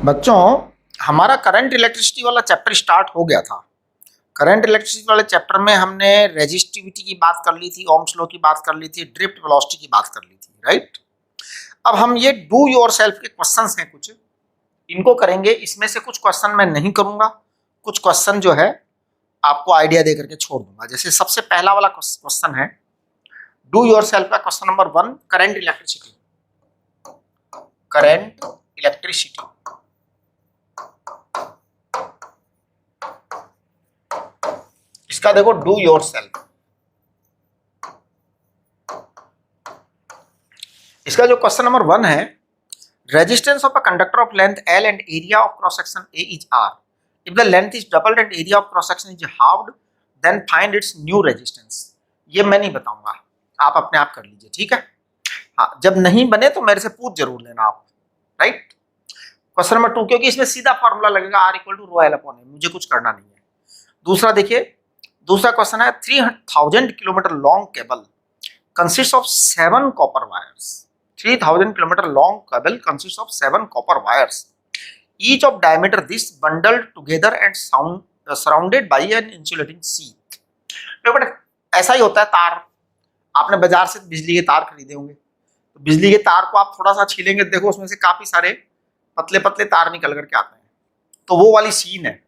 बच्चों, हमारा current electricity वाला चैप्टर स्टार्ट हो गया था। करंट इलेक्ट्रिसिटी वाले चैप्टर में हमने रेजिस्टिविटी की बात कर ली थी, ओम्स लॉ की बात कर ली थी, ड्रिफ्ट वेलोसिटी की बात कर ली थी, राइट। अब हम ये डू योरसेल्फ के क्वेश्चंस हैं कुछ, इनको करेंगे। इसमें से कुछ क्वेश्चन मैं नहीं करूंगा, कुछ क्वेश्चन जो है आपको आइडिया दे करके छोड़ दूंगा। जैसे सबसे पहला वाला क्वेश्चन है डू योरसेल्फ का question number 1, current electricity. Current electricity इसका देखो डू योरसेल्फ। इसका जो क्वेश्चन नंबर 1 है, resistance of a conductor of length L and area of cross section A is R। If the length is doubled and area of cross section is halved, then find its new resistance. ये मैं नहीं बताऊंगा, आप अपने आप कर लीजिए, ठीक है। हाँ, जब नहीं बने तो मेरे से पूछ जरूर लेना आप, राइट। क्वेश्चन नंबर 2, क्योंकि इसमें सीधा फॉर्मूला लगेगा R equal to rho L upon A, मुझे कुछ करना नहीं है। दूसरा देखिए, दूसरा क्वेश्चन है 3000 kilometre long cable consist of 7 copper wires. 3000 kilometre long cable consist of 7 copper wires, each of diameter this bundled together and surrounded by an insulating sheet. बेटा ऐसा ही होता है तार। आपने बाजार से बिजली के तार खरीदे होंगे, तो बिजली के तार को आप थोड़ा सा छीलेंगे, देखो उसमें से काफी सारे पतले पतले तार निकल करके आते हैं, तो वो वाली सीन है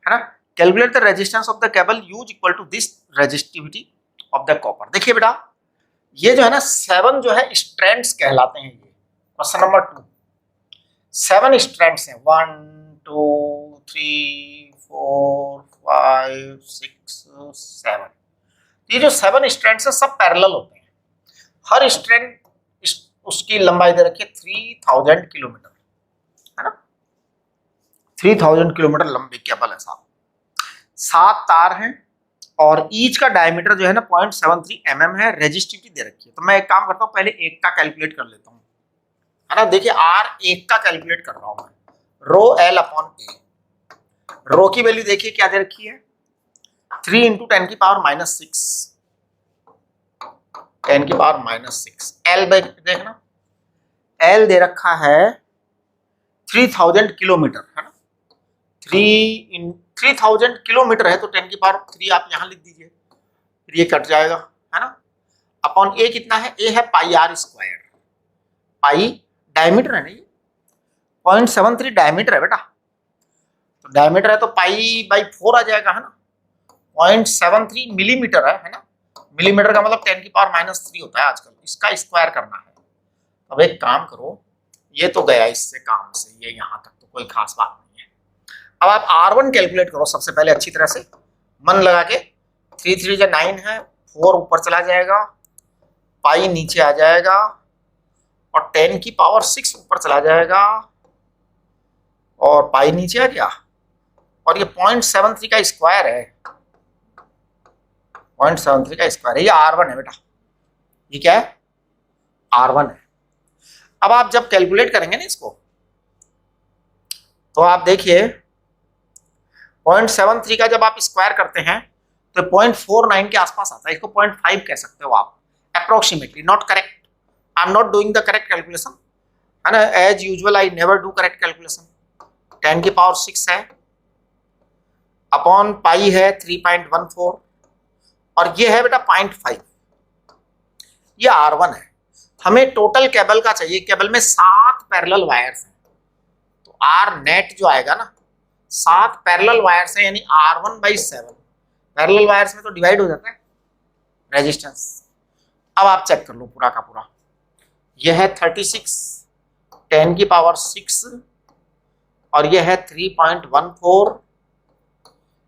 ना। Calculate the resistance of the cable use equal to this resistivity of the copper. देखिए बेटा, ये जो है ना 7 जो है स्ट्रैंड्स कहलाते हैं। ये क्वेश्चन नंबर 2, 7 स्ट्रैंड्स हैं, 1 2 3 4 5 6 7। ये जो 7 स्ट्रैंड्स हैं सब पैरेलल होते हैं। हर स्ट्रैंड उसकी लंबाई दे रखी है 3000 किलोमीटर, है ना। 3000 किलोमीटर लंबी केबल है साहब, 7 तार हैं और ईच का डायमीटर जो है ना 0.73 mm है। रेजिस्टिविटी दे रखी है, तो मैं एक काम करता हूँ, पहले एक का कैलकुलेट कर लेता हूँ, है ना। देखिए R एक का कैलकुलेट कर रहा हूँ मैं, रो L अपॉन A। रो की वैल्यू देखिए क्या दे रखी है, 3 × 10⁻⁻6, 10⁻⁻6। L देखना, L दे रखा है 3000 किलोमीटर, है ना। 3000 किलोमीटर है तो 10⁻³ आप यहां लिख दीजिए, फिर ये कट जाएगा, है ना। अपॉन A कितना है, A है πr²। पाई डायमीटर है ना, ये 0.73 डायमीटर है बेटा, तो डायमीटर है तो π/4 आ जाएगा, है ना। 0.73 मिलीमीटर है ना। मिलीमीटर का मतलब 10⁻³ होता है आजकल, इसका स्क्वायर करना है। अब एक काम करो, ये तो गया इससे काम से, ये यहां तक तो कोई खास बात नहीं है। अब आप R1 कैलकुलेट करो सबसे पहले अच्छी तरह से, मन लगा के। 3 3 जो 9 है, 4 ऊपर चला जाएगा, पाई नीचे आ जाएगा, और 10⁻6 ऊपर चला जाएगा, और पाई नीचे आ गया, और ये 0.73 का स्क्वायर है, 0.73 का स्क्वायर है। ये R1 है बेटा, ये क्या है, R1 है। अब आप जब कैलकुलेट करेंगे ना इसको, तो आप देखिए 0.73 का जब आप स्क्वायर करते हैं तो 0.49 के आसपास आता है। इसको 0.5 कह सकते हो आप, approximately, not correct. I am not doing the correct calculation, है ना। As usual I never do correct calculation. 10⁻6 है, अपॉन पाई है 3.14, और ये है बेटा 0.5। ये R1 है। हमें टोटल केबल का चाहिए, केबल में 7 पैरेलल वायर्स हैं, तो R नेट जो आएगा ना, 7 पैरेलल वायर्स हैं, यानी R1/7। पैरेलल वायर्स में तो डिवाइड हो जाता है रेजिस्टेंस। अब आप चेक कर लो पूरा का पूरा, यह है 36 10⁻6, और यह है 3.14,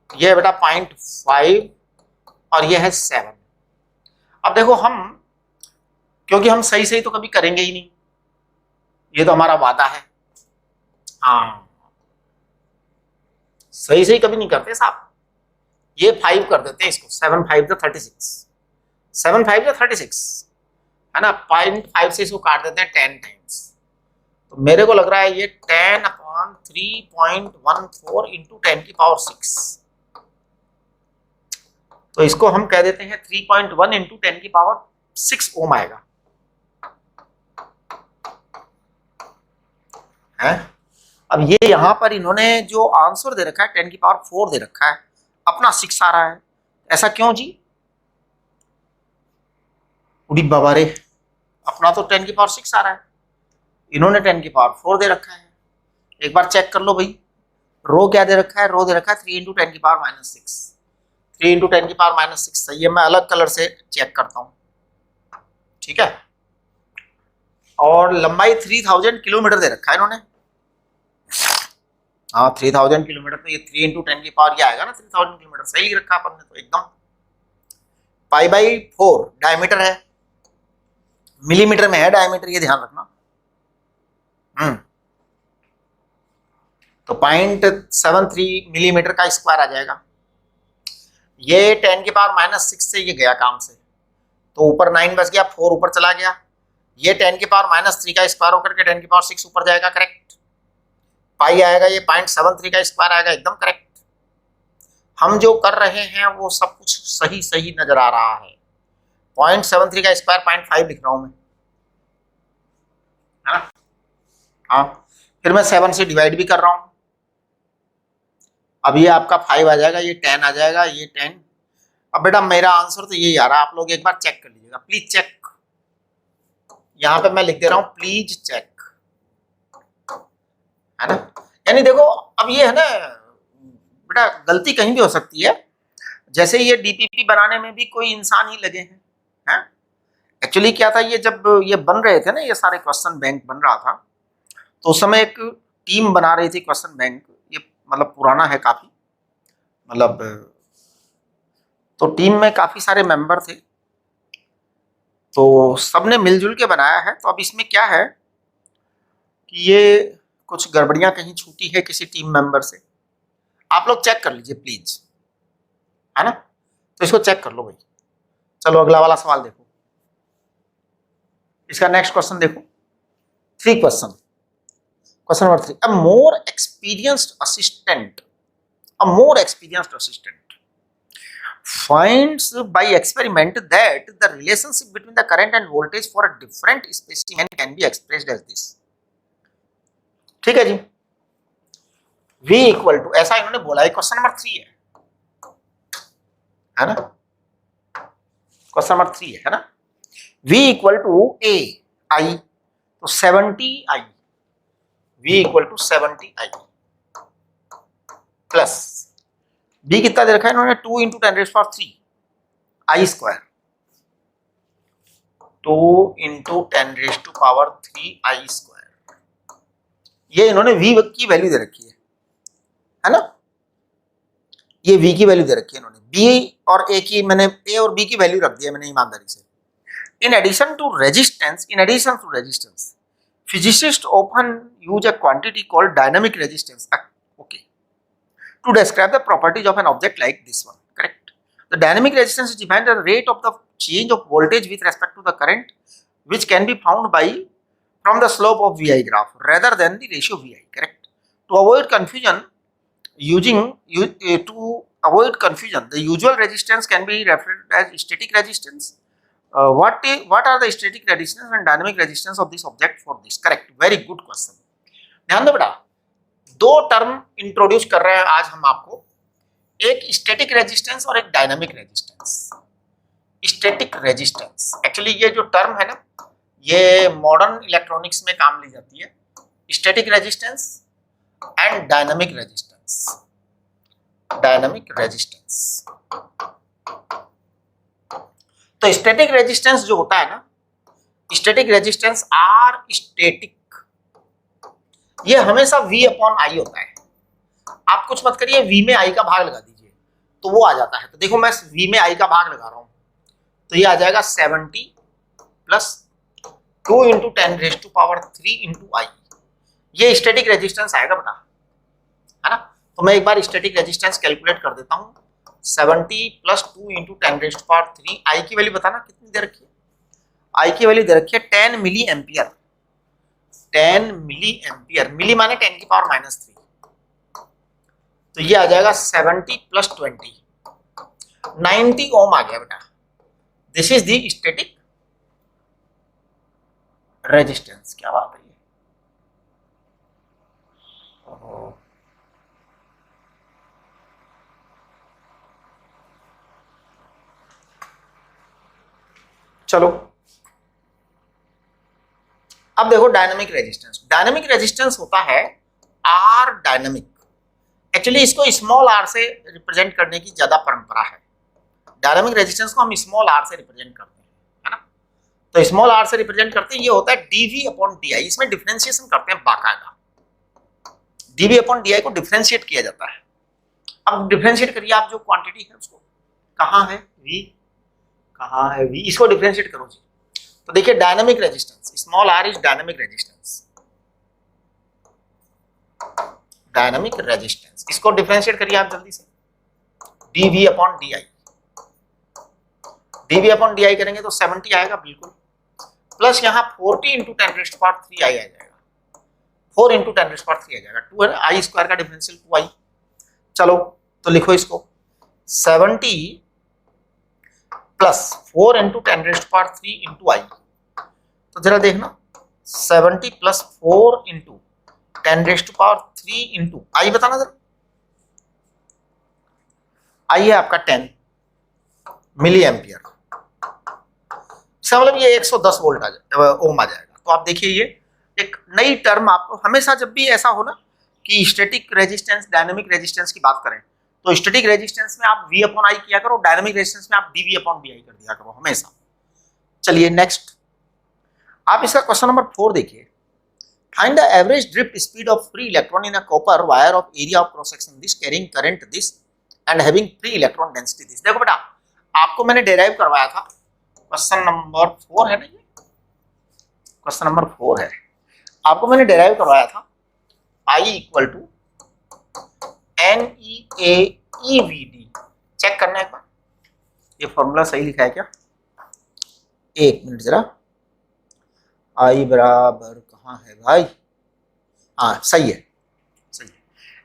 यह बेटा 0.5, और यह है 7। अब देखो, हम क्योंकि हम सही सही तो कभी करेंगे ही नहीं, ये तो हमारा वादा है। हाँ, सही सही कभी नहीं करते साहब। ये 5 कर देते हैं इसको, 7 5 36, 7 5 36, है ना। 0.5 से इसको काट देते हैं 10 टाइम्स, तो मेरे को लग रहा है ये 10/3.14 × 10⁻6। तो इसको हम कह देते हैं 3.1 × 10⁻6 ओम आएगा, है। अब ये यहां पर इन्होंने जो आंसर दे रखा है 10 की पावर 4 दे रखा है, अपना 6 आ रहा है, ऐसा क्यों जी? उड़ी बाबा रे, अपना तो 10 की पावर 6 आ रहा है, इन्होंने 10 की पावर 4 दे रखा है। एक बार चेक कर लो भाई, रो क्या दे रखा है? रो दे रखा है 3 इंटू 10 की पावर माइनस 6। 3 इंटू 10 की पावर माइनस 6 सही है, मैं अलग कलर से चेक करता हूं, ठीक है। और लंबाई 3000 किलोमीटर दे रखा है इन्होंने, हाँ 3000 किलोमीटर, तो ये 3 इंटू 10 की पावर ये आएगा ना 3000 किलोमीटर, सही रखा अपन ने तो एकदम। पाई बाई 4 डायमीटर है, मिलीमीटर में है डायमीटर, ये ध्यान रखना। तो 0.73 मिलीमीटर का स्क्वायर आ जाएगा। ये 10 की पावर माइनस 6 से ये गया काम से, तो ऊपर 9 बच गया, 4 ऊपर चला गया। ये 10 की पावर माइनस 3 का स्क्वायर होकर के 10 की पावर 6 ऊपर जाएगा, करेक्ट। पाई आएगा, ये 0.73 का स्क्वायर आएगा, एकदम करेक्ट। हम जो कर रहे हैं वो सब कुछ सही सही नजर आ रहा है। 0.73 का स्क्वायर 0.5 लिख रहा हूं मैं, है ना? हाँ, फिर मैं 7 से डिवाइड भी कर रहा हूं। अब ये आपका 5 आ जाएगा, ये 10 आ जाएगा, ये 10। अब बेटा मेरा आंसर तो यही आ रहा है, आप लोग एक बार चेक कर लीजिएगा, प्लीज चेक। यहां पे मैं लिख दे रहा हूं प्लीज चेक, है ना? यानी देखो, अब ये है ना बेटा, गलती कहीं भी हो सकती है। जैसे ये डीपीपी बनाने में भी कोई इंसान ही लगे हैं। एक्चुअली क्या था, ये जब ये बन रहे थे ना, ये सारे क्वेश्चन बैंक बन रहा था, तो उस समय एक टीम बना रही थी क्वेश्चन बैंक, ये मतलब पुराना है काफी, मतलब तो टीम में काफी सारे मेंबर थे, तो सबने मिलजुल के बनाया है। तो अब इसमें क्या है कि ये कुछ गड़बड़ियां कहीं छूटी है किसी टीम मेंबर से, आप लोग चेक कर लीजिए प्लीज, है ना? तो इसको चेक कर लो भाई। चलो अगला वाला सवाल देखो, इसका नेक्स्ट क्वेश्चन देखो, 3 question. Question number 3, a more experienced assistant finds by experiment that the relationship between the current and voltage for a different specimen can be expressed as this। ठीक है जी, V इक्वल टू, ऐसा इन्होंने बोला है, question number 3 है ना? Question number 3 है ना? V equal to A I, तो 70 I, V equal to 70 I plus B कितना दे रखा है इन्होंने, 2 into 10⁻³ I square, 2 into 10⁻³ I square. ये इन्होंने V की वैल्यू दे रखी है ना? ये V की वैल्यू दे रखी है इन्होंने, B और A की, मैंने A और B की वैल्यू रख दी है मैंने ईमानदारी से। In addition to resistance, physicists often use a quantity called dynamic resistance, okay, to describe the properties of an object like this one, correct? The dynamic resistance is defined as the rate of the change of voltage with respect to the current, which can be found from the slope of VI graph rather than the ratio VI, correct? To avoid confusion, the usual resistance can be referred as static resistance. What are the static resistance and dynamic resistance of this object for this? Correct, very good question। ध्यान दो बेटा, 2 term introduce कर रहे हैं आज हम आपको, एक स्टैटिक रेजिस्टेंस और एक dynamic resistance. Static resistance, actually ये जो टर्म है ना, ये मॉडर्न इलेक्ट्रॉनिक्स में काम ली जाती है, static resistance and dynamic resistance. तो स्टैटिक रेजिस्टेंस जो होता है ना, स्टैटिक रेजिस्टेंस आर स्टैटिक, ये हमेशा V अपॉन I होता है। आप कुछ मत करिए, V में I का भाग लगा दीजिए तो वो आ जाता है। तो देखो मैं V में I का भाग लगा रहा हूं, तो ये आ जाएगा 70 प्लस 2 इंटू 10⁻³ इंटू I, ये स्टैटिक रेजिस्टेंस आएगा बेटा, है ना? तो मैं एक बार स्टैटिक रेजिस्टेंस कैलकुलेट कर देता हूं, 70 प्लस 2 इंटू 10⁻³, I की वैल्यू बताना कितनी दे रखी है? I की वैल्यू दे रखी है 10 मिली एम्पियर। 10 मिली एम्पियर, मिली माने 10 की पावर -3, तो ये आ जाएगा 70 प्लस 20, 90 ओम आ गया बेटा। This is the static resistance. क्या बात है ये, चलो अब देखो डायनामिक रेजिस्टेंस। डायनामिक रेजिस्टेंस होता है आर डायनामिक। एक्चुअली इसको स्मॉल आर से रिप्रेजेंट करने की ज्यादा परंपरा है। डायनामिक रेजिस्टेंस को हम स्मॉल आर से रिप्रेजेंट करते हैं, है ना। तो स्मॉल आर से रिप्रेजेंट करते हैं, ये होता है डीवी अपॉन डीआई। इसमें डिफरेंशिएशन करते हैं बाकायदा। डीवी अपॉन डीआई को डिफरेंशिएट किया जाता है। अब डिफरेंशिएट करिए आप जो क्वांटिटी है उसको, कहाँ है वी, कहाँ है वी, इसको डिफरेंशिएट करो जी। तो देखिए dynamic resistance, small R is dynamic resistance. Dynamic resistance इसको डिफरेंशिएट करिए आप जल्दी से, dV upon dI. DV upon dI करेंगे तो 70 आएगा बिल्कुल, प्लस यहाँ 40 इंटू 10⁻³ आई आ जाएगा, 4 इंटू 10⁻³ आ जाएगा। 2 है ना, आई स्क्वायर का डिफरेंशियल 2i। चलो तो लिखो इसको 70 प्लस 4 इंटू 10⁻³ इंटू आई। तो जरा देखना 70 प्लस 4 इंटू 10⁻³ इंटू आई, बताना जरा। आई है आपका 10 मिली एम्पियर, इसका मतलब ये 110 वोल्ट ओम आ जाएगा। तो आप देखिए ये एक नई टर्म आपको हमेशा, जब भी ऐसा हो ना कि स्टैटिक रेजिस्टेंस डायनामिक रेजिस्टेंस की बात करें, तो स्टैटिक रेजिस्टेंस में आप V अपॉन आई किया करो, डायनामिक रेजिस्टेंस में आप dV अपॉन डी कर दिया करो हमेशा। चलिए नेक्स्ट, आप इसका क्वेश्चन नंबर 4 देखिए। Find the average drift speed of free electron in a copper wire of area of cross section this carrying current this and having free electron density this. देखो बेटा, आपको मैंने डेराइव करवाया था, question number 4 है ना, ये क्वेश्चन नंबर 4 है। आपको मैंने डेराइव करवाया था I equal to NEAEVD। Check करना एक बार, ये फॉर्मूला सही लिखा है क्या? एक मिनट जरा, I बराबर कहाँ है भाई? हाँ सही है, सही है।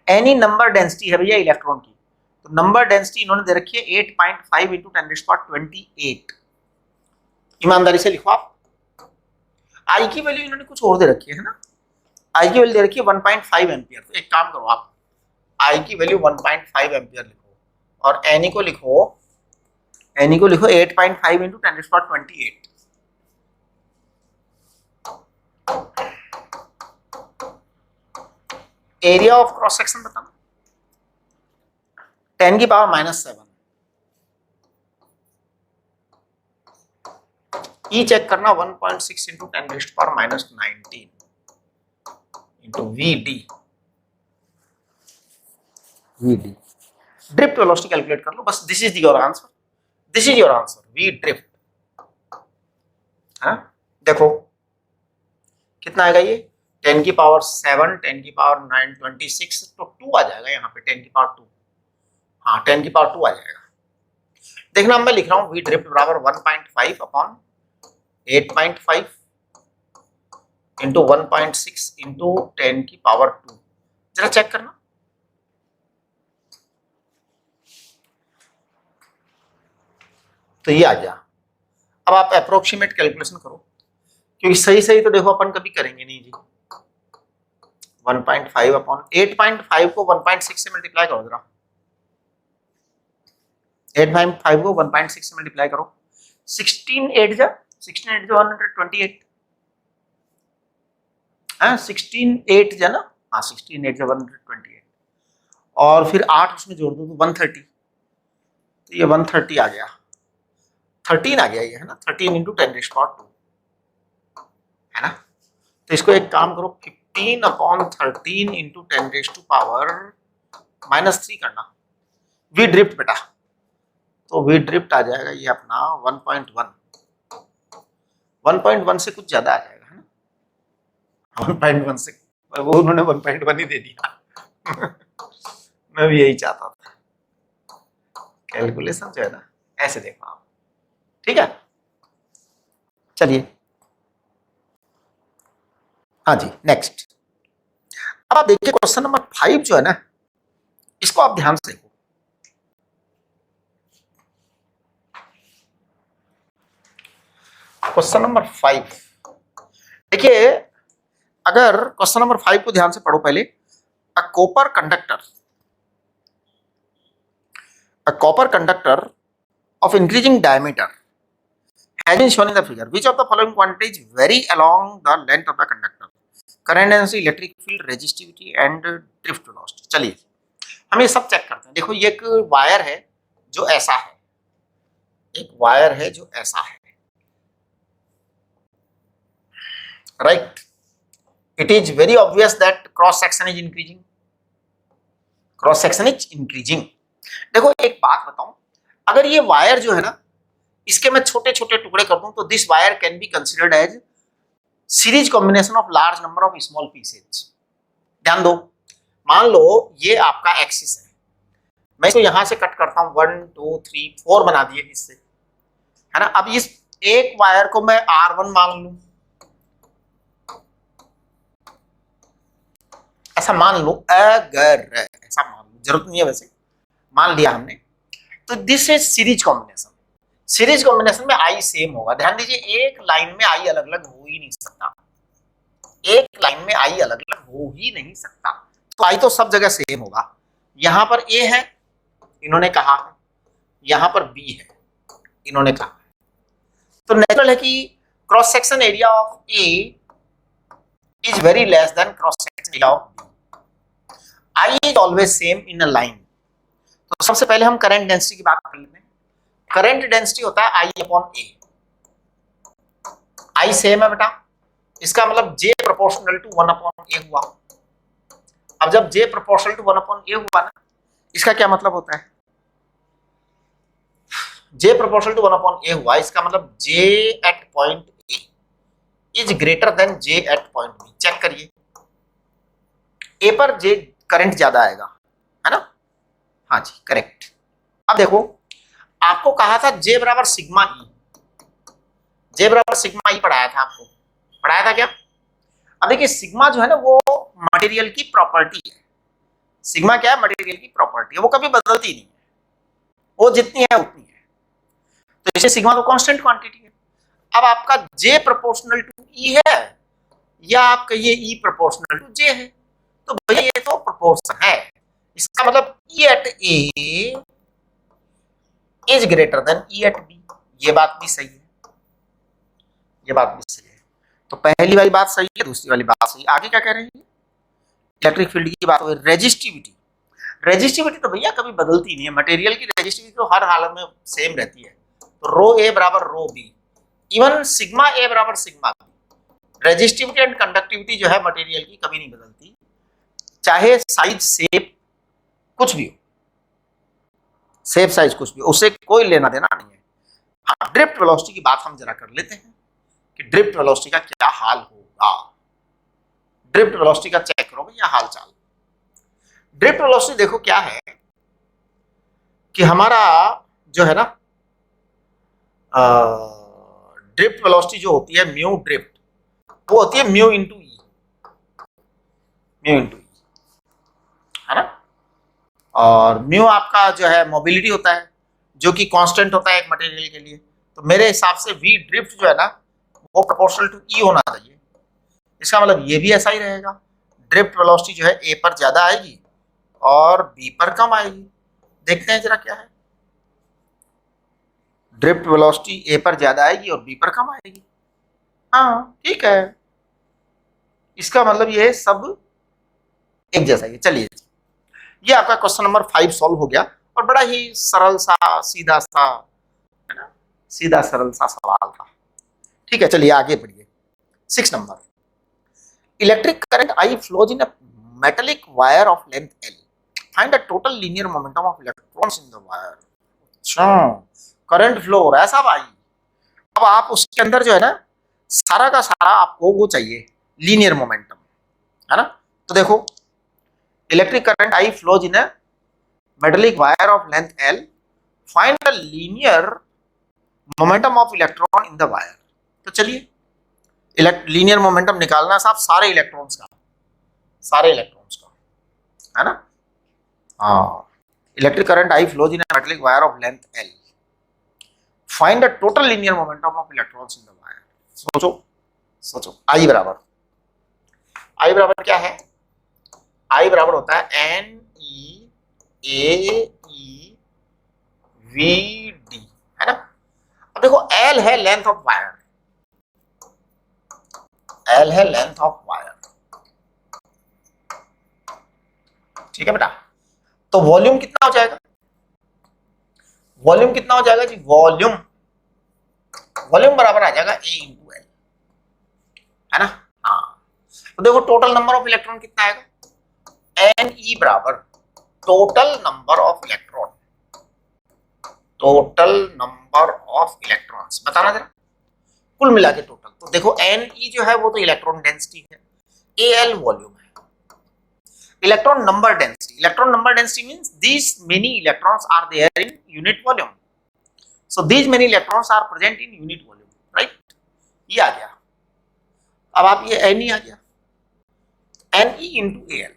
एनी नंबर डेंसिटी है भैया इलेक्ट्रॉन की, तो नंबर डेंसिटी इन्होंने दे रखी है 8.5 इंटू 10⁻28। ईमानदारी से लिखो आप। आई की वैल्यू इन्होंने कुछ और दे रखी है ना, आई की वैल्यू दे रखी है 1.5 एम्पियर। तो एक काम करो आप, आई की वैल्यू 1.5 एम्पियर लिखो और एनी को लिखो 8.5 into 10⁻28। Area of cross section बताना 10⁻⁻7। ई चेक करना 1.6 into 10⁻⁻19 into vd. Drift velocity calculate कर लो बस। This is your answer, this is your answer, V drift. हाँ देखो कितना आएगा ये, 10⁻7 10⁻9 26, तो 2 आ जाएगा यहाँ पे 10⁻2। हाँ 10⁻2 आ जाएगा। देखना मैं लिख रहा हूँ वी ड्रिफ्ट बराबर 1.5 अपॉन 8.5 इंटू 1.6 इंटू 10⁻2। जरा चेक करना, तो ये आ गया। अब आप अप्रोक्सीमेट कैलकुलेशन करो, क्योंकि सही सही तो देखो अपन कभी करेंगे नहीं जी। 1.5 अपॉन 8.5 को 1.6 से मल्टीप्लाई करो जरा, 8.5 को 1.6 से मल्टीप्लाई करो। 16 8 जा 128। हाँ 16 8 जा ना, हाँ 16 8 जा 128, और फिर 8 उसमें जोड़ दो तो 130। तो ये 130 आ गया, 13 आ गया ये, है ना। 13 इंटू 10⁻2 है ना। तो इसको एक काम करो 15 अपॉन 13 इंटू 10⁻³ करना। वी ड्रिफ्ट बेटा, तो वी ड्रिफ्ट आ जाएगा ये अपना 1.1 से कुछ ज्यादा आ जाएगा, है ना। 1.1 से, वो उन्होंने 1.1 ही दे दिया। मैं भी यही चाहता था, कैलकुलेशन जो है ना ऐसे देखो आप, ठीक है। चलिए हाँ जी नेक्स्ट। अब आप देखिए क्वेश्चन नंबर 5 जो है ना, इसको आप ध्यान से देखो। क्वेश्चन नंबर 5 देखिए, अगर क्वेश्चन नंबर 5 को ध्यान से पढ़ो पहले। A copper conductor of increasing diameter has been shown in the figure. Which of the following quantities vary along the length of the conductor? Current density, electric field, resistivity and drift velocity. चलिए हम ये सब check करते हैं। देखो ये एक wire है जो ऐसा है, एक वायर है जो ऐसा है, right. It is very obvious that cross section is increasing. Cross section is increasing. देखो एक बात बताऊं, अगर ये वायर जो है ना, इसके मैं छोटे छोटे टुकड़े कर दूं तो this wire can be considered as series combination of large number of small pieces. ध्यान दो, मान लो ये आपका एक्सिस है, मैं इसको यहां से कट करता हूं, 1 2 3 4 बना दिए इससे, है ना। अब इस एक वायर को मैं R1 मान लूं, ऐसा मान लो, अगर ऐसा मान लो, जरूरत नहीं है वैसे, मान लिया हमने, तो this is series combination. Series combination में आई सेम होगा। ध्यान दीजिए, एक लाइन में आई अलग अलग हो ही नहीं सकता, एक लाइन में आई अलग अलग हो ही नहीं सकता, तो आई तो सब जगह सेम होगा। यहां पर ए है, इन्होंने कहा है, यहां पर बी है, इन्होंने कहा है, तो नेचुरल है कि cross section area of A is very less than cross section area of B. I is always same in a line. तो सबसे पहले हम करंट डेंसिटी की बात कर लेते हैं। करंट डेंसिटी होता है आई अपॉन ए। आई सेम है बेटा, इसका मतलब J proportional to 1 upon A हुआ। अब जब J proportional to 1 upon A हुआ ना, इसका क्या मतलब होता है, J proportional to 1 upon A हुआ, इसका मतलब J at point A is greater than J at point B. Check करिए, ए पर J करंट ज्यादा आएगा, है ना। हाँ जी, करेक्ट। अब देखो, आपको कहा था J बराबर सिग्मा ई, J बराबर सिग्मा ई पढ़ाया था, आपको पढ़ाया था क्या। अब देखिए, सिग्मा जो है ना वो मटेरियल की प्रॉपर्टी है। सिग्मा क्या है, मटेरियल की प्रॉपर्टी है, वो कभी बदलती नहीं है, वो जितनी है उतनी है, तो इसे सिग्मा तो कांस्टेंट क्वांटिटी है। अब आपका J प्रोपोर्शनल टू E है, या आप कहिए E प्रोपोर्शनल टू J है, तो भैया ये तो प्रोपोर्शन है, इसका मतलब E at A is greater than E at B। ये बात भी सही है, ये बात भी सही है। तो पहली वाली बात सही है, दूसरी वाली बात सही है। आगे क्या कह रहे हैं, इलेक्ट्रिक फील्ड की बात हो गई। रेजिस्टिविटी, रेजिस्टिविटी तो भैया कभी बदलती नहीं है, मटेरियल की रेजिस्टिविटी तो हर हालत में सेम रहती है। तो रो ए बराबर rho B, even sigma A बराबर sigma B. Resistivity and conductivity जो है मटेरियल की कभी नहीं बदलती, चाहे साइज शेप कुछ भी हो, शेप साइज कुछ भी, उससे कोई लेना देना नहीं है। हाँ, ड्रिफ्ट वेलोसिटी की बात हम जरा कर लेते हैं कि ड्रिफ्ट वेलोसिटी का क्या हाल होगा। ड्रिफ्ट वेलोसिटी का चेक करो भैया हाल चाल। ड्रिफ्ट वेलोसिटी देखो क्या है कि हमारा जो है ना, ड्रिफ्ट वेलोसिटी जो होती है म्यू ड्रिफ्ट, वो होती है म्यू इंटू ई, म्यू इंटू ई, है ना। और म्यू आपका जो है मोबिलिटी होता है, जो कि कांस्टेंट होता है एक मटेरियल के लिए। तो मेरे हिसाब से वी ड्रिफ्ट जो है ना वो प्रोपोर्शनल टू ई होना चाहिए। इसका मतलब ये भी ऐसा ही रहेगा, ड्रिफ्ट वेलोसिटी जो है ए पर ज्यादा आएगी और बी पर कम आएगी। देखते हैं जरा क्या है, ड्रिफ्ट वेलोसिटी ए पर ज्यादा आएगी और बी पर कम आएगी। हाँ ठीक है, इसका मतलब ये सब एक जैसा ही। चलिए, ये आपका क्वेश्चन नंबर 5 सॉल्व हो गया, और बड़ा ही सरल सा सीधा सा, है ना, सीधा सरल सा सवाल था। ठीक है, चलिए आगे बढ़िए। 6 number, electric current I flows in a metallic wire of length L, find the total linear momentum of electrons in the wire. अच्छा, करंट फ्लो हो रहा है साहब आई। अब आप उसके अंदर जो है ना सारा का सारा आपको वो चाहिए, लीनियर मोमेंटम, है ना। तो देखो, electric current I flows in a metallic wire of length L, find the linear momentum of electron in the wire. तो चलिए, लीनियर मोमेंटम निकालना साहब सारे इलेक्ट्रॉन्स का, सारे इलेक्ट्रॉन्स का, है ना। हाँ, electric current I flows in a metallic wire of length L, find the total linear momentum of electrons in the wire. सोचो सोचो, आई बराबर, आई बराबर क्या है, आई बराबर होता है N E A E V D, है ना। अब देखो एल है लेंथ ऑफ वायर, एल है लेंथ ऑफ वायर, ठीक है बेटा। तो वॉल्यूम कितना हो जाएगा, वॉल्यूम कितना हो जाएगा जी, वॉल्यूम, वॉल्यूम बराबर आ जाएगा ए इंटू एल, है ना। हाँ, तो देखो टोटल नंबर ऑफ इलेक्ट्रॉन कितना आएगा, एन ई बराबर total number of electron, total number of electrons बताना जरा, कुल मिला के टोटल। तो देखो एन ई जो है वो तो इलेक्ट्रॉन डेंसिटी है, ए एल वॉल्यूम है। Electron number density, electron number density means these many electrons are there in unit volume, so these many electrons are present in unit volume, right। ये आ गया। अब आप ये एन ई आ गया, N E into A L,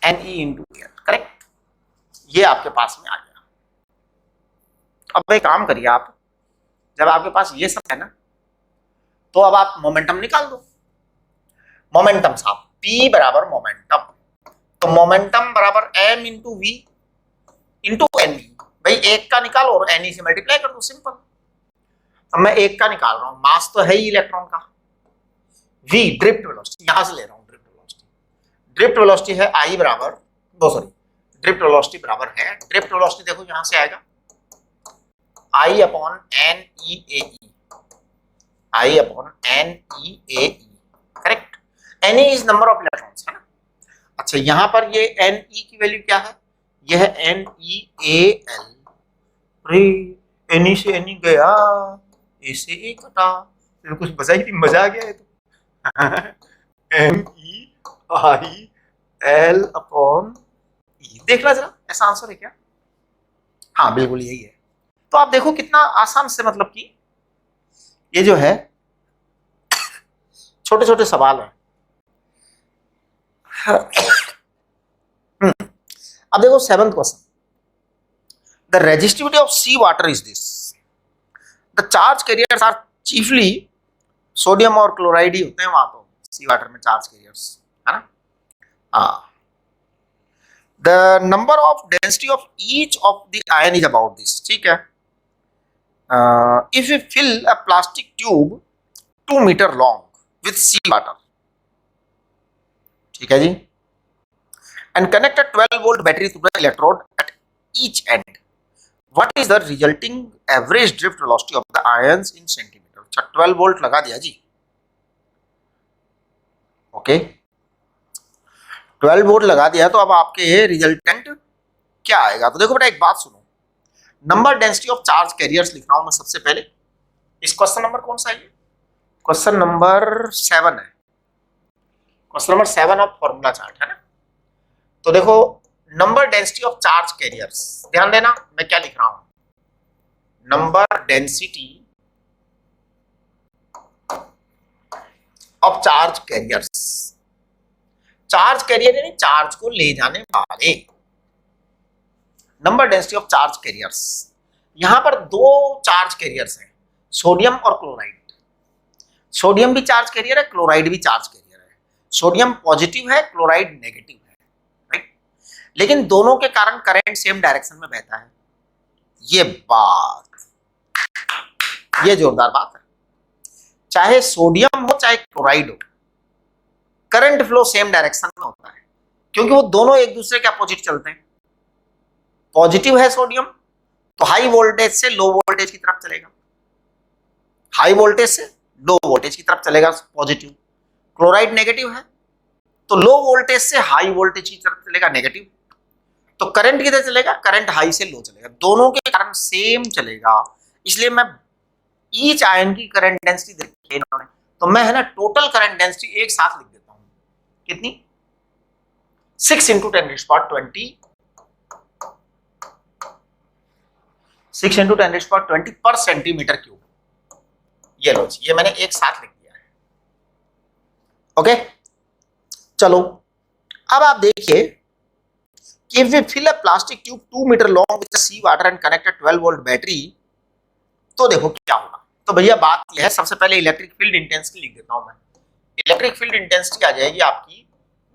N E into A L, correct, ये आपके पास में आ गया। अब एक काम करिए आप, जब आपके पास ये सब है ना, तो अब आप मोमेंटम निकाल दो। मोमेंटम साहब P बराबर मोमेंटम, तो मोमेंटम बराबर m into V into N E, भाई एक का निकालो और एन ई से मल्टीप्लाई कर दो, सिंपल। अब मैं एक का निकाल रहा हूं, मास तो है ही इलेक्ट्रॉन का, v ड्रिफ्ट वेलोसिटी, यहां से ले रहा हूं ड्रिफ्ट वेलोसिटी, ड्रिफ्ट वेलोसिटी है I बराबर, सॉरी ड्रिफ्ट वेलोसिटी बराबर है, ड्रिफ्ट वेलोसिटी देखो यहां से आएगा I upon N E A E, I upon N E A E, correct. N E is number of electrons, है ना। अच्छा यहां पर ये एन ई की वैल्यू क्या है, यह है एन ई ए एल, अरे एन ई से एन ई गया, ए से ए कटा, फिर कुछ बचा ही नहीं, मजा आ गया है तो N E I L upon E, देखना जरा ऐसा आंसर है क्या, हाँ बिल्कुल यही है। तो आप देखो कितना आसान से, मतलब कि ये जो है छोटे छोटे सवाल हैं। अब देखो 7th question, the resistivity of sea water is this, the charge carriers are chiefly sodium और क्लोराइड ही होते हैं वहां, तो सी वाटर में चार्ज कैरियर्स, है ना। हाँ, the number of density of each of the ion is about this, ठीक है। If you fill a plastic tube 2 metre long with sea water, ठीक है जी, and connect a 12 volt battery to the electrode at each end, what is the resulting average drift velocity of the ions in centimeter। अच्छा 12 volt लगा दिया जी, okay 12 volt लगा दिया, तो अब आपके रिजल्टेंट क्या आएगा। तो देखो बेटा एक बात सुनो, number density of charge carriers लिख रहा हूं मैं सबसे पहले। इस क्वेश्चन नंबर कौन सा है, क्वेश्चन नंबर 7 है, question number 7 of formula chart, है ना। तो देखो number density of charge carriers, ध्यान देना मैं क्या लिख रहा हूं, number density of charge carriers, charge carrier यानी चार्ज को ले जाने वाले, number density of charge carriers. यहां पर दो चार्ज कैरियर्स हैं, सोडियम और क्लोराइड। सोडियम भी चार्ज कैरियर है, क्लोराइड भी चार्ज कैरियर है, सोडियम पॉजिटिव है, क्लोराइड नेगेटिव है, राइट। लेकिन दोनों के कारण करंट सेम डायरेक्शन में बहता है, ये बात, ये जोरदार बात है। चाहे सोडियम हो चाहे क्लोराइड हो, करंट फ्लो सेम डायरेक्शन में होता है, क्योंकि वो दोनों एक दूसरे के अपोजिट चलते हैं। पॉजिटिव है सोडियम तो हाई वोल्टेज से लो वोल्टेज की तरफ चलेगा, हाई वोल्टेज से लो वोल्टेज की तरफ चलेगा पॉजिटिव। क्लोराइड नेगेटिव है तो लो वोल्टेज से हाई वोल्टेज की तरफ चलेगा नेगेटिव। तो करंट किधर चलेगा, करंट हाई से लो चलेगा, दोनों के कारण सेम चलेगा। इसलिए मैं ईच आयन की करंट डेंसिटी देखी है इन्होंने, तो मैं है ना टोटल करंट डेंसिटी एक साथ लिख देता हूं, कितनी 6 × 10⁻20, 6 × 10⁻20 पर सेंटीमीटर क्यूब। ये लो जी, ये मैंने एक साथ लिख दिया है, ओके। चलो अब आप देखिए कि if we fill a plastic tube 2 metre long with sea water and connect a 12 volt battery, तो देखो क्या होगा। तो भैया बात यह है, सबसे पहले इलेक्ट्रिक फील्ड इंटेंसिटी लिख देता हूं मैं। इलेक्ट्रिक फील्ड इंटेंसिटी आ जाएगी आपकी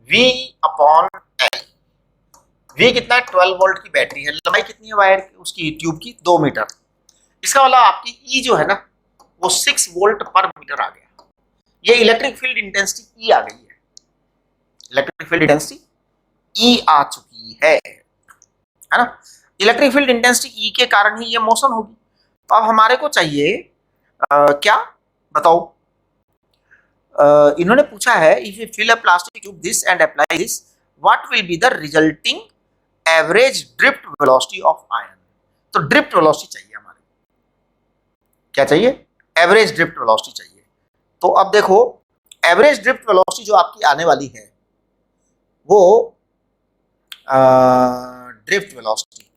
V/L, V कितना है, 12 वोल्ट की बैटरी है, लंबाई कितनी है वायर की, उसकी ट्यूब की 2 मीटर। इसका मतलब आपकी E जो है ना वो 6 वोल्ट पर मीटर आ गया। ये इलेक्ट्रिक फील्ड इंटेंसिटी E आ गई है, इलेक्ट्रिक फील्ड इंटेंसिटी E आ चुकी है ना। इलेक्ट्रिक फील्ड इंटेंसिटी E के कारण ही ये मोशन होगी। तो अब हमारे को चाहिए क्या बताओ, इन्होंने पूछा है if you fill a plastic tube this end apply this what will be the resulting average drift velocity of ion. तो ड्रिफ्ट वेलोसिटी चाहिए हमारे, क्या चाहिए, एवरेज ड्रिफ्ट वेलोसिटी चाहिए। तो अब देखो एवरेज ड्रिफ्ट वेलोसिटी जो आपकी आने वाली है वो ड्रिफ्ट वेलोसिटी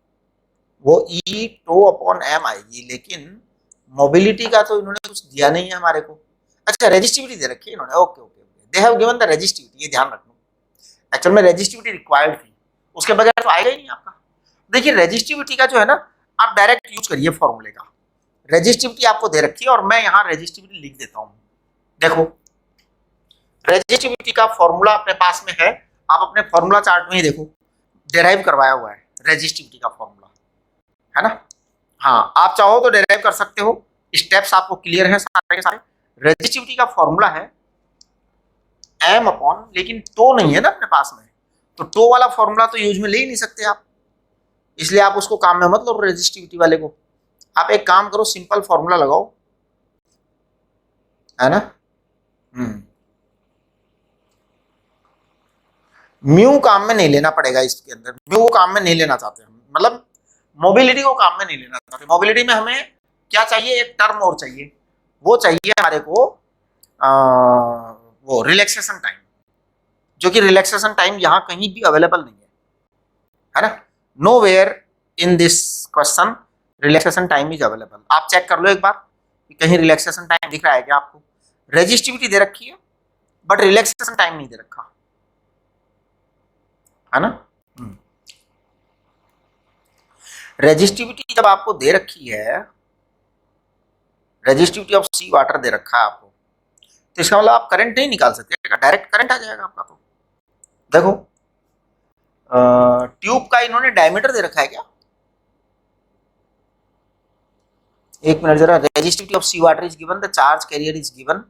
वो ई टो अपॉन एम आएगी, लेकिन मोबिलिटी का तो इन्होंने कुछ दिया नहीं है हमारे को। अच्छा रेजिस्टिविटी दे रखी है इन्होंने, okay okay they have given the resistivity, ये ध्यान रखना। एक्चुअल में रेजिस्टिविटी रिक्वायर्ड थी, उसके बगैर तो आएगा ही नहीं आपका। देखिए रेजिस्टिविटी का जो है ना आप डायरेक्ट यूज करिए फॉर्मूले का, रेजिस्टिविटी आपको दे रखी है और मैं यहाँ रेजिस्टिविटी लिख देता हूँ। देखो रेजिस्टिविटी का फॉर्मूला अपने पास में है, आप अपने फॉर्मूला चार्ट में ही देखो डेराइव करवाया हुआ है रेजिस्टिविटी का फॉर्मूला, है ना। हाँ आप चाहो तो डेराइव कर सकते हो, स्टेप्स आपको क्लियर है सारे के सारे। रेजिस्टिविटी का फॉर्मूला है एम अपॉन, लेकिन टो नहीं है ना अपने पास में, तो टो वाला फॉर्मूला तो यूज में ले ही नहीं सकते आप, इसलिए आप उसको काम में मत लो रेजिस्टिविटी वाले को। आप एक काम करो सिंपल फॉर्मूला लगाओ, है ना। म्यू काम में नहीं लेना पड़ेगा इसके अंदर, म्यू को काम में नहीं लेना चाहते हम, मतलब मोबिलिटी को काम में नहीं लेना चाहते। मोबिलिटी में हमें क्या चाहिए, एक टर्म और चाहिए, वो चाहिए हमारे को वो रिलैक्सेशन टाइम, जो कि रिलैक्सेशन टाइम यहाँ कहीं भी अवेलेबल नहीं है ना। Nowhere in this question relaxation time is available. आप चेक कर लो एक बार कि कहीं रिलैक्सेशन टाइम दिख रहा है क्या आपको। रेजिस्टिविटी दे रखी है बट रिलैक्सेशन टाइम नहीं दे रखा, है ना। रेजिस्टिविटी जब आपको दे रखी है, रेजिस्टिविटी ऑफ सी वाटर दे रखा है आपको, तो इसका मतलब आप करंट नहीं निकाल सकते, डायरेक्ट करंट आ जाएगा आपका। तो देखो ट्यूब का इन्होंने डायमीटर दे रखा है क्या, एक मिनट जरा। Resistivity of sea water is given, the charge carrier is given,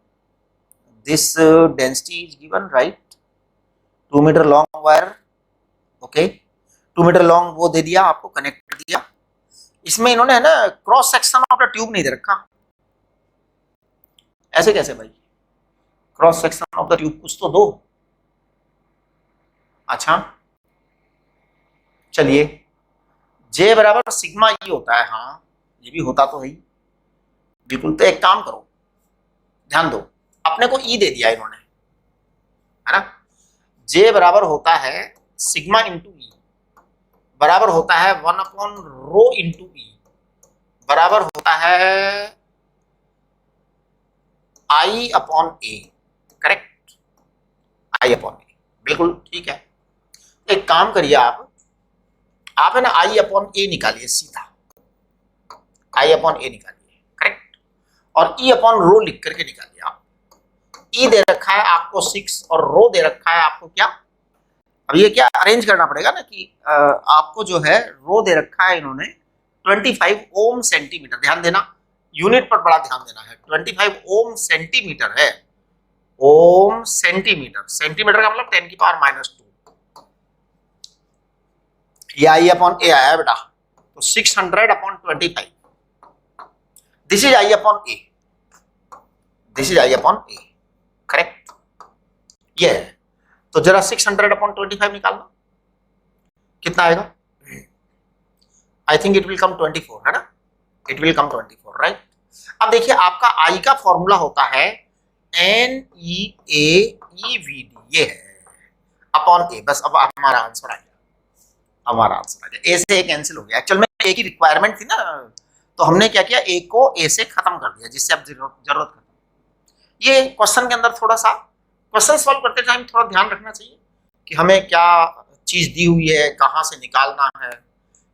this density is given, right. 2 metre long wire, okay 2 metre long वो दे दिया आपको, कनेक्ट दिया। इसमें इन्होंने है ना cross section of the tube नहीं दे रखा, ऐसे कैसे भाई, cross section of the tube कुछ तो दो। अच्छा चलिए, जे बराबर सिग्मा ई होता है, हाँ ये भी होता तो है ही बिल्कुल। तो एक काम करो, ध्यान दो, अपने को ई दे दिया इन्होंने, है ना। जे बराबर होता है सिग्मा इंटू ई, बराबर होता है 1 अपॉन रो इंटू ई, बराबर होता है आई अपॉन ए, करेक्ट, आई अपॉन ए, बिल्कुल ठीक है। एक काम करिए आप है ना आई अपॉन ए निकालिए सीधा, आई अपॉन ए निकालिए, करेक्ट, और ई अपॉन रो लिख करके निकालिए आप। ई दे रखा है आपको 6 और रो दे रखा है आपको क्या, अब ये क्या अरेंज करना पड़ेगा ना कि आपको जो है रो दे रखा है इन्होंने 25 ओम सेंटीमीटर, ध्यान देना यूनिट पर बड़ा ध्यान देना है, 25 ओम सेंटीमीटर है, ओम सेंटीमीटर, सेंटीमीटर का मतलब 10 की पावर -2, ये आई अपॉन ए आया बेटा, तो 600 upon 25, this is I upon A, this is I upon A, correct. ये है, तो जरा 600 अपॉन 25 निकालना, कितना आएगा, I think it will come 24, है ना, इट विल कम 24, राइट। अब देखिए आपका आई का फॉर्मूला होता है NEAEVD, ये है अपॉन ए, बस अब हमारा आंसर आ गया, हमारा आंसर आ गया, ए से ए कैंसिल हो गया। एक्चुअल में ए की रिक्वायरमेंट थी ना, तो हमने क्या किया, ए को ए से खत्म कर दिया, जिससे अब जरूरत खत्म। ये क्वेश्चन के अंदर थोड़ा सा क्वेश्चन सॉल्व करते टाइम थोड़ा ध्यान रखना चाहिए कि हमें क्या चीज दी हुई है, कहां से निकालना है,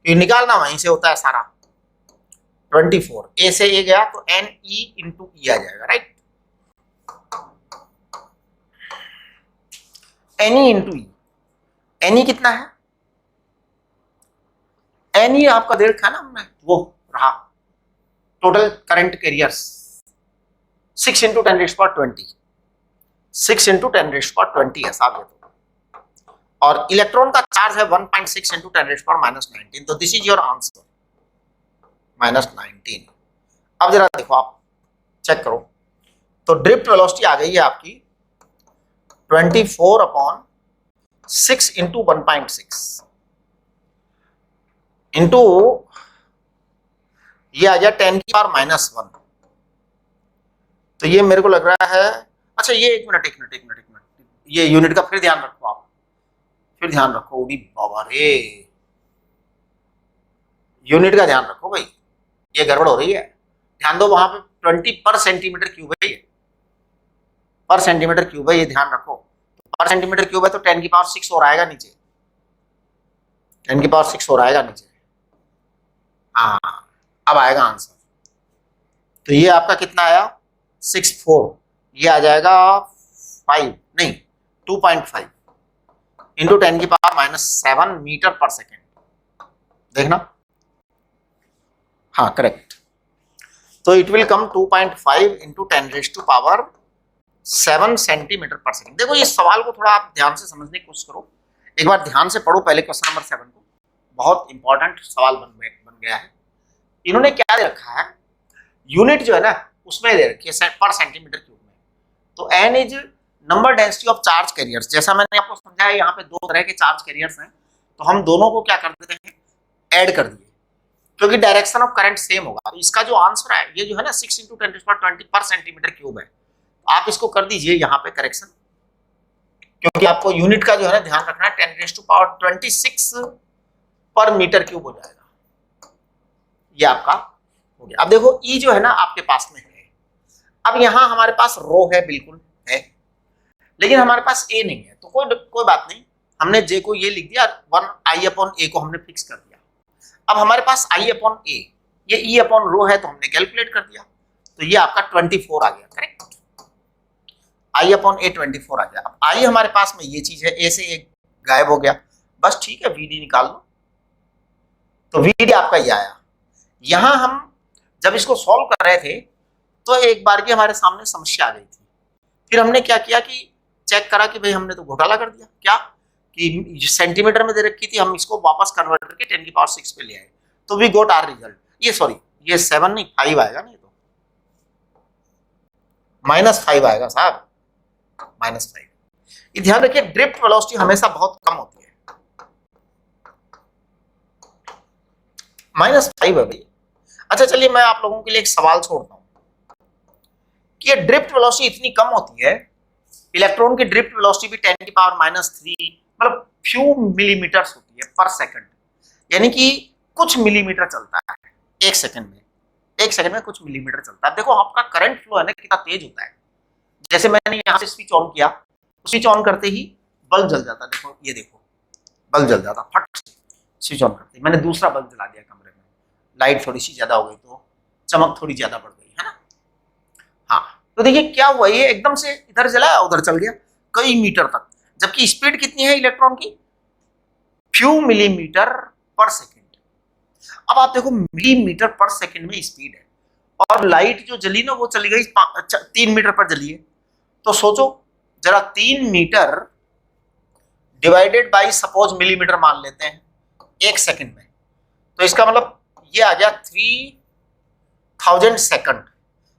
ये निकालना वहीं से होता है सारा। 24 ए से ए गया तो NE इंटू ई आ जाएगा, राइट, NE इंटू ई, NE कितना है एन ही आपका दे रखा है ना हमने, वो रहा टोटल करंट कैरियर्स 6 × 10⁻20, 6 × 10⁻20 है साहब ये तो। और इलेक्ट्रॉन का चार्ज है 1.6 × 10⁻19, तो दिस इज योर आंसर -19। अब जरा देखो आप चेक करो, तो ड्रिफ्ट वेलोसिटी आ गई है आपकी 24/6 × 1.6 इंटू ये आ गया 10⁻⁻1। तो ये मेरे को लग रहा है, अच्छा ये एक मिनट, ये यूनिट का फिर ध्यान रखो आप, फिर ध्यान रखो, उड़ी बाबा रे, यूनिट का ध्यान रखो भाई, ये गड़बड़ हो रही है। ध्यान दो वहां पे 20/cm³ है, ये पर सेंटीमीटर क्यूब है, ये ध्यान रखो। पर सेंटीमीटर क्यूब है तो 10⁻6 और आएगा नीचे, 10⁻6 और आएगा नीचे। हाँ अब आएगा आंसर। तो ये आपका कितना आया 64, ये आ जाएगा 5 नहीं 2.5 इंटू 10⁻⁻7 मीटर/सेकेंड। देखना, हाँ करेक्ट। तो इट विल कम 2.5 इंटू 10⁻7 सेंटीमीटर/सेकेंड। देखो ये सवाल को थोड़ा आप ध्यान से समझने की कोशिश करो, एक बार ध्यान से पढ़ो पहले क्वेश्चन नंबर 7 को, बहुत इंपॉर्टेंट सवाल बन गया है। इन्होंने क्या दे रखा है, यूनिट जो है ना उसमें दे रखी है पर सेंटीमीटर क्यूब में। तो n is number density of charge carriers. जैसा मैंने आपको समझाया यहाँ पे दो तरह के चार्ज कैरियर्स हैं, तो हम दोनों को क्या कर देते हैं, ऐड कर दिए, क्योंकि डायरेक्शन ऑफ करंट सेम होगा। तो इसका जो आंसर है ये जो है ना 6 × 10⁻20 पर सेंटीमीटर क्यूब है। आप इसको कर दीजिए यहाँ पे करेक्शन, क्योंकि आपको यूनिट का जो है ना ध्यान रखना है, 10⁻26 पर मीटर क्यूब हो जाएगा। ये आपका हो गया। अब देखो ई जो है ना आपके पास में है, अब यहाँ हमारे पास रो है, बिल्कुल है, लेकिन हमारे पास ए नहीं है, तो कोई बात नहीं, हमने जे को ये लिख दिया, 1I/A को हमने फिक्स कर दिया। अब हमारे पास I/A, ये E/रो है, तो हमने कैलकुलेट कर दिया, तो ये आपका 24 आ गया, करेक्ट। I/A 24 आ गया। अब I हमारे पास में ये चीज है, ए से एक गायब हो गया, बस ठीक है, VD निकाल लो, तो VD आपका ये आया। यहां हम जब इसको सॉल्व कर रहे थे तो एक बार की हमारे सामने समस्या आ गई थी, फिर हमने क्या किया कि चेक करा कि भाई हमने तो घोटाला कर दिया, क्या कि सेंटीमीटर में दे रखी थी, हम इसको वापस कन्वर्ट करके 10⁻6 पे ले आए, तो वी गोट आवर रिजल्ट। ये सॉरी, ये 7 नहीं 5 आएगा, नहीं तो -5 आएगा साहब, -5। ये ध्यान रखिए, ड्रिफ्ट वेलोसिटी हमेशा बहुत कम होती है, -5 है भाई। अच्छा चलिए मैं आप लोगों के लिए एक सवाल छोड़ता हूं कि ये ड्रिफ्ट वेलोसिटी इतनी कम होती है, इलेक्ट्रॉन की ड्रिफ्ट वेलोसिटी भी 10⁻³ मतलब फ्यू मिलीमीटर्स होती है पर सेकंड, यानी कि कुछ मिलीमीटर चलता है एक सेकंड में, एक सेकंड में कुछ मिलीमीटर चलता है। देखो आपका करंट फ्लो है ना कितना तेज होता है, जैसे मैंने यहाँ से स्विच ऑन किया, स्विच ऑन करते ही बल्ब जल जाता, देखो ये देखो बल्ब जल जाता, फट से स्विच ऑन करते ही मैंने दूसरा बल्ब जला दिया कमरे में, लाइट थोड़ी सी ज्यादा हो गई तो चमक थोड़ी ज्यादा बढ़ गई, है ना। हाँ तो देखिए क्या हुआ, ये एकदम से इधर जला उधर चल गया कई मीटर तक, जबकि स्पीड कितनी है इलेक्ट्रॉन की, फ्यू मिलीमीटर/सेकेंड। अब आप देखो मिलीमीटर/सेकेंड में स्पीड है, और लाइट जो जली ना वो चली गई 3 मीटर पर जली है, तो सोचो जरा 3 metre divided by suppose millimetre मान लेते हैं एक सेकंड में, तो इसका मतलब ये आ गया 3000 सेकंड।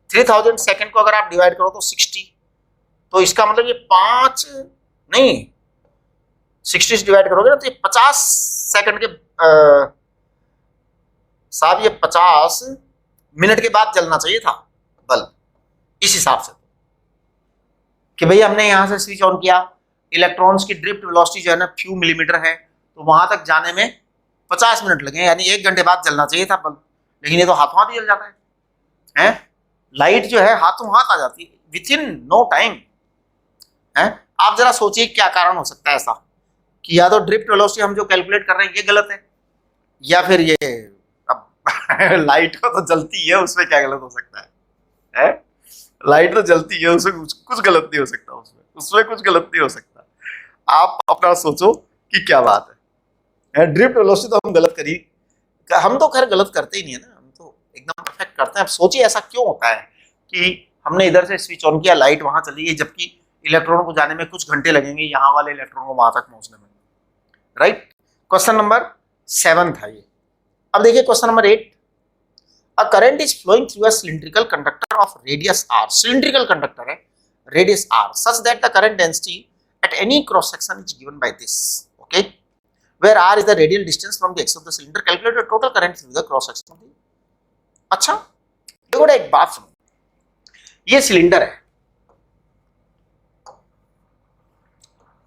3000 सेकंड को अगर आप डिवाइड करो तो 60, तो इसका मतलब ये 5 नहीं 60 से डिवाइड करोगे ना तो ये 50 सेकंड के साहब, ये 50 मिनट के बाद जलना चाहिए था बल्ब, इस हिसाब से कि भाई हमने यहां से स्विच ऑन किया, इलेक्ट्रॉन्स की ड्रिफ्ट वेलोसिटी जो है ना फ्यू मिलीमीटर है, तो वहां तक जाने में 50 मिनट लगे, यानी 1 घंटे बाद जलना चाहिए था बल्ब, लेकिन ये तो हाथों हाथ ही जल जाता है? लाइट जो है हाथों हाथ आ जाती है विथ इन नो टाइम है। आप जरा सोचिए क्या कारण हो सकता है ऐसा, कि या तो ड्रिफ्ट वेलोसिटी हम जो कैलकुलेट कर रहे हैं ये गलत है, या फिर ये अब लाइट को तो जलती है, उसमें क्या गलत हो सकता है? लाइट तो जलती है, उसमें कुछ गलत नहीं हो सकता, उसमें कुछ गलत नहीं हो सकता। आप अपना सोचो कि क्या बात है, ड्रिफ्ट वेलोसिटी तो हम गलत कर ही हम तो खैर गलत करते ही नहीं है ना, हम तो एकदम परफेक्ट करते हैं। अब सोचिए ऐसा क्यों होता है कि हमने इधर से स्विच ऑन किया, लाइट वहां चली गई, जबकि इलेक्ट्रॉन को जाने में कुछ घंटे लगेंगे यहाँ वाले इलेक्ट्रॉन को वहां तक पहुंचने में, राइट। क्वेश्चन नंबर 7 था ये। अब देखिए question number 8, a current is flowing through a cylindrical conductor of radius r, cylindrical conductor है, radius r, such that the current density at any cross section is given by this, okay, where r is the radial distance from the axis of the cylinder, calculate the total current through the cross section of the। अच्छा देखो एक बात सुनो, ये cylinder है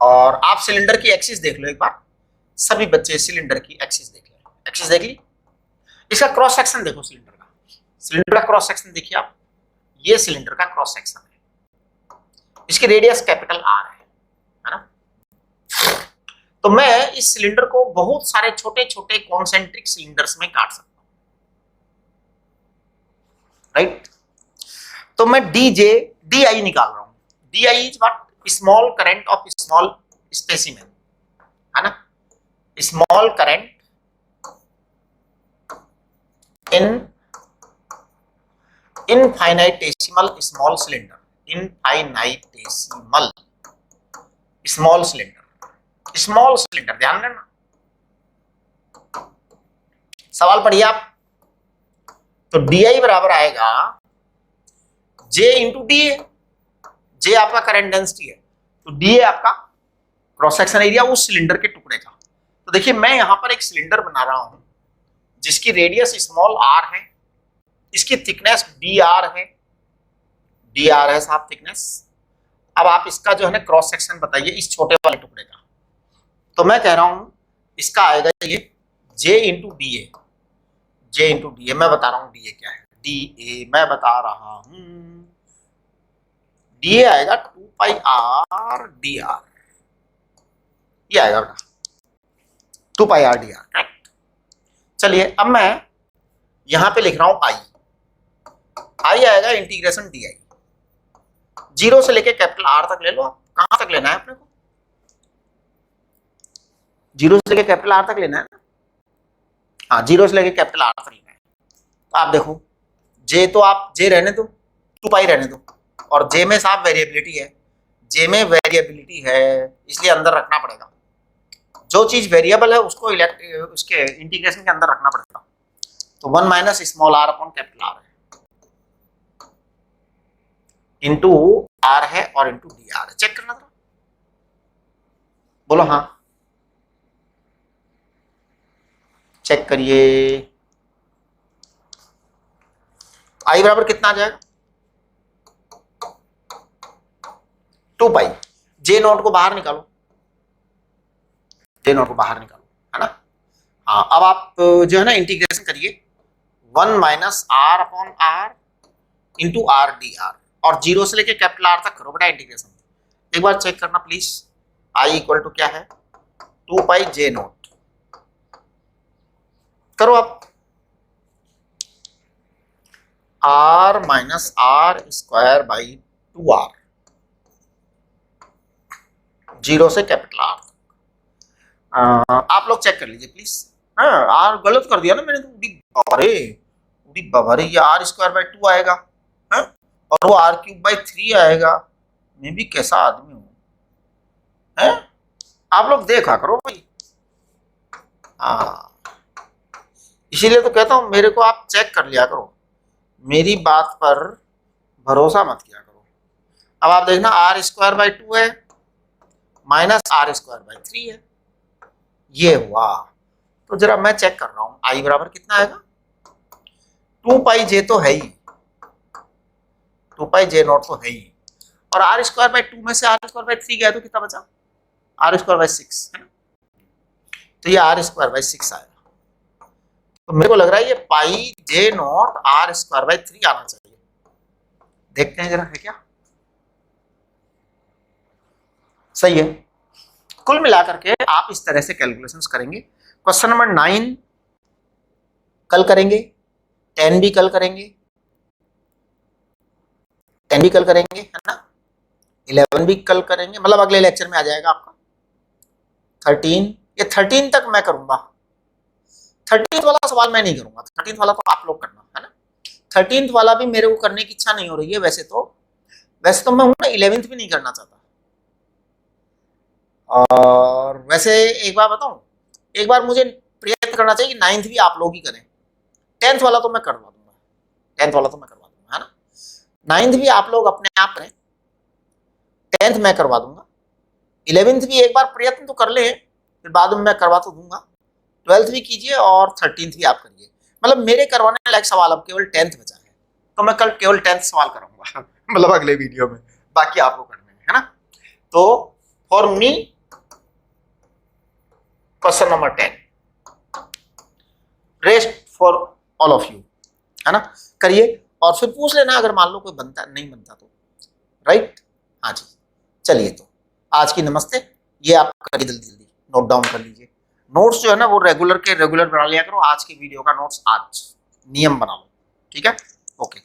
और आप cylinder की एक्सिस देख लो एक बार, सभी बच्चे सिलेंडर की एक्सिस देख ले, एक्सिस देख ली, इसका क्रॉस सेक्शन देखो, सिलेंडर का, सिलेंडर का क्रॉस सेक्शन देखिए आप, ये सिलेंडर का क्रॉस सेक्शन है, इसकी रेडियस कैपिटल आर है ना। तो मैं इस सिलेंडर को बहुत सारे छोटे छोटे कॉन्सेंट्रिक सिलेंडर्स में काट सकता हूं, राइट। तो मैं डी आई निकाल रहा हूं, D I is what, small current of small specimen, है ना, small current in infinitesimal small cylinder, infinitesimal small cylinder, small cylinder, ध्यान देना, सवाल पढ़िए आप। तो डी बराबर आएगा जे इंटू डी ए, जे आपका करंट डेंसिटी है, तो डी ए आपका क्रॉस सेक्शन एरिया उस सिलेंडर के टुकड़े का। तो देखिए मैं यहां पर एक सिलेंडर बना रहा हूं जिसकी रेडियस स्मॉल आर है, इसकी थिकनेस डी आर है साहब थिकनेस। अब आप इसका जो है ना क्रॉस सेक्शन बताइए इस छोटे वाले टुकड़े का, तो मैं कह रहा हूं इसका आएगा ये J into D A, J into D A, मैं बता रहा हूं डी ए क्या है, डी ए मैं बता रहा हूं, डी ए आएगा 2 पाई आर डी आर, ये आएगा बेटा 2 पाई आर डी आर, करेक्ट। चलिए अब मैं यहां पे लिख रहा हूं आई आएगा इंटीग्रेशन डी आई, जीरो से लेके कैपिटल आर तक ले लो आप, कहां तक लेना है अपने को, जीरो से लेके कैपिटल आर तक लेना है ना, हाँ जीरो से लेके कैपिटल आर तक लेना है। तो आप देखो जे तो आप जे रहने दो, 2 पाई रहने दो, और जे में साहब वेरिएबिलिटी है, जे में वेरिएबिलिटी है इसलिए अंदर रखना पड़ेगा, जो चीज वेरिएबल है उसको उसके इंटीग्रेशन के अंदर रखना पड़ेगा। तो 1 minus small r upon capital r है, इंटू आर है और इंटू डी आर है, चेक करना था, बोलो हाँ, चेक करिए। आई बराबर कितना आ जाएगा 2 पाई, जे नॉट को बाहर निकालो, जे नॉट को बाहर निकालो, है ना। हाँ अब आप जो है ना इंटीग्रेशन करिए 1 minus r upon r into r d r, और जीरो से लेके कैपिटल आर तक करो बेटा इंटीग्रेशन, एक बार चेक करना प्लीज। आई इक्वल टू क्या है 2 पाई जे नॉट, करो आप, r minus r square by 2r, zero से कैपिटल आर। आप लोग चेक कर लीजिए प्लीज। हाँ आर गलत कर दिया ना मैंने, तो उड़ी बाबा रे, ये आर स्क्वायर बाई 2 आएगा है? और वो आर क्यूब बाई 3 आएगा, मैं भी कैसा आदमी हूं है? आप लोग देखा करो भाई, हाँ इसीलिए तो कहता हूं मेरे को आप चेक कर लिया करो, मेरी बात पर भरोसा मत किया करो। अब आप देखना आर स्क्वायर बाई 2 है माइनस आर स्क्वायर बाई 3 है, ये हुआ। तो जरा मैं चेक कर रहा हूं आई बराबर कितना आएगा, 2 पाई जे तो है ही, 2 पाई जे नॉट तो है ही, और आर स्क्वायर बाई 2 में से आर स्क्वायर बाई 3 गया तो कितना बचा, आर स्क्वायर बाई 6 है ना, तो ये आर स्क्वायर बाई 6 आएगा। तो मेरे को लग रहा है ये पाई J not are square by 3 आना चाहिए, देखते हैं जरा है क्या, सही है। कुल मिलाकर के आप इस तरह से कैलकुलेशंस करेंगे। क्वेश्चन नंबर 9 कल करेंगे, 10 भी कल करेंगे, 10 भी कल करेंगे है ना, 11 भी कल करेंगे, मतलब अगले लेक्चर में आ जाएगा आपका 13, ये 13 तक मैं करूंगा, 13th वाला सवाल मैं नहीं करूंगा, 13th वाला तो आप लोग करना है ना। 13th वाला भी मेरे को करने की इच्छा नहीं हो रही है वैसे तो मैं हूं ना 11th भी नहीं करना चाहता। और वैसे एक बार बताऊं, एक बार मुझे प्रयत्न करना चाहिए कि 9th भी आप लोग ही करें। 10th वाला तो मैं करवा दूंगा, 10th वाला तो मैं करवा दूंगा, है ना। 9th भी आप लोग अपने आप करें, 10th मैं करवा दूंगा, 11th भी एक बार प्रयत्न तो कर ले, फिर बाद में मैं करवा तो दूंगा। 12th भी कीजिए और 13th भी आप करिए। मतलब मेरे करवाने लायक सवाल अब केवल 10th बचा है, तो मैं कल केवल 10th सवाल कराऊंगा मतलब अगले वीडियो में, बाकी आपको करने हैं, है ना। तो for me question number 10, rest for all of you, है ना। करिए और फिर पूछ लेना अगर मान लो कोई बनता नहीं बनता तो, राइट। हाँ जी, चलिए तो आज की नमस्ते ये आप करिए, जल्दी जल्दी नोट डाउन कर लीजिए। नोट्स जो है ना वो रेगुलर के रेगुलर बना लिया करो, आज की वीडियो का नोट्स आज नियम बना लो, ठीक है। ओके।